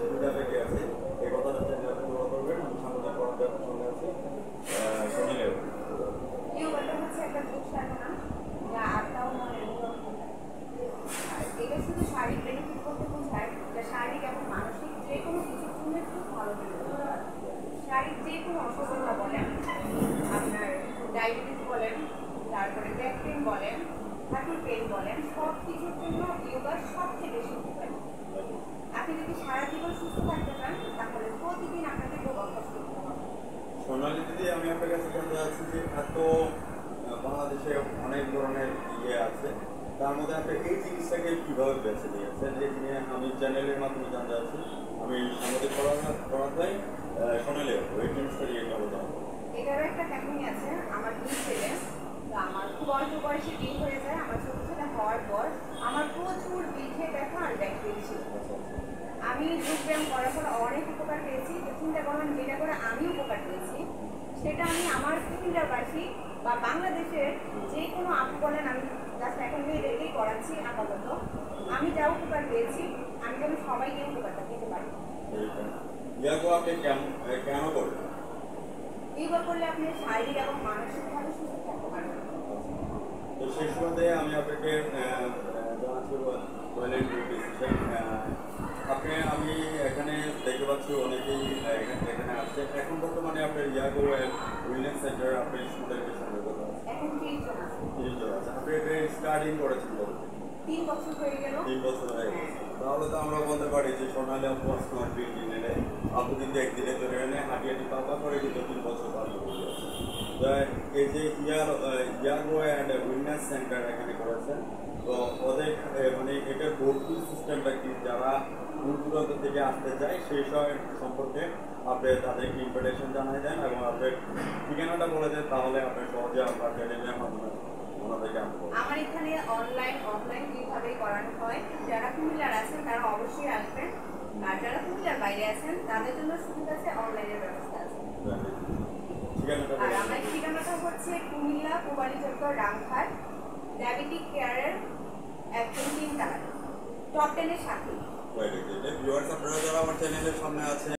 সুবিধাটা কি আছে এই কথাটা চ্যানেলে ফলো করবেন। আমি সামনে পড়াতে সঙ্গে আছি শুনিলে ইয়োগাটা হচ্ছে একটা যোগ সাধনা যা আত্মা ও মনের উন্নয়ন ঘটায়। আর এটা শুধু শারীরিক বেনিফিট বলতে বোঝায় যা শারীরিক এবং মানসিক যে কোনো কিছুর জন্য খুব ভালো বেনিফিট। শারীরিক যে কোনো অসুস্থতা বলেন, আপনার ডায়াবেটিস বলেন, তারপরে ব্যাক পেন বলেন, হাঁটুর পেন বলেন, সব কিছুর জন্য ইয়োগা সবচেয়ে বেশি উপকারী। আপনি যদি সারা জীবন সুস্থ থাকতে চান তাহলে প্রতিদিন আপনাকে যোগ অভ্যাস করতে হবে। সোনালি দিদি, আমি আপনার কাছে জানতে চাচ্ছি যে এত বাংলাদেশে অনেক ধরনের ইয়ে আছে, তার মধ্যে আপনি এই জিনিসটাকে কীভাবে বেছে নিয়েছেন এই নিয়ে আমি চ্যানেলের মাধ্যমে জানতে চাচ্ছি। আমি সাংবাদিক পড়াতে সোনালি এই জিনিসটা নিয়ে ভালো জানবো। এটারও একটা কাহিনী আছে। আমার দুই ছেলে, তো আমার খুব অল্প বয়সে বিয়ে হয়ে যায়। আমার ছোট ছেলে হওয়ার পর আমার প্রচুর পিঠে ব্যথা আর ব্যাক পেন ছিল। আমি যোগব্যায়াম করার পর অনেক উপকার পেয়েছি। তো চিন্তা করলাম যেটা করে আমি উপকার পেয়েছি সেটা আমি আমার ফিল্ডারবাসী বা বাংলাদেশের যে কোনো আপু বলেন, আমি জাস্ট এখন মেয়েদেরকেই করাচ্ছি আপাতত। আমি যা উপকার পেয়েছি আমি যেন সবাইকে উপকারটা পেতে পারি। ইয়াগো আপনি কেন করবেন? ইয়োগা করলে আপনি শারীরিক এবং মানসিকভাবে সুস্থ থাকতে পারবেন। তো সেই সুবাদে আমি আপনাকে জানাচ্ছি আমি এখানে দেখতে পাচ্ছি অনেকেই এখানে আসছে। এখন বর্তমানে আপনার ইয়াগো উইলনেস সেন্টার আপনি স্টুডেন্টের সঙ্গে কথা আছে এখন 30 জন আছে। 30 জন আছে। আপনি এটা স্টার্টিং করেছেন বলতে 3 বছর হয়ে গেল। 3 বছর হয়ে গেছে। তাহলে তো আমরা বলতে পারি যে সোনালি আপু স্মার্ট বিল্ডিং এনে আপু কিন্তু একদিনে ধরে এনে হাঁটি হাঁটি পাপা করে কিন্তু 3 বছর পার করে দিয়েছে। এই যে ইয়াগো অ্যান্ড উইলনেস সেন্টার এখানে করেছেন, তো ওদের মানে এটার ভর্তি সিস্টেমটা কি, যারা দূর দূরান্ত থেকে আসতে চায় সেই সব সম্পর্কে আপনি তাদেরকে ইনভিটেশন জানাই দেন এবং আপনার ঠিকানাটা বলে দেন, তাহলে আপনার সহজে আপনার টেলিগ্রামের মাধ্যমে ওনাদেরকে আনতে পারবেন। আমার এখানে অনলাইন অফলাইন দুইভাবেই করানো হয়। যারা কুমিল্লার আছেন তারা অবশ্যই আসবেন, আর যারা কুমিল্লার বাইরে আছেন তাদের জন্য সুবিধা আছে, অনলাইনের ব্যবস্থা আছে। ঠিকানাটা আর আমার ঠিকানাটা হচ্ছে কুমিল্লা পুবালি চত্বর রামঘাট, ডায়াবেটিক কেয়ারের একদম 3 তলায়, টপ 10 এর সাথে। ভিউয়ার্স, আপনারা যারা আমার চ্যানেলের সামনে আছে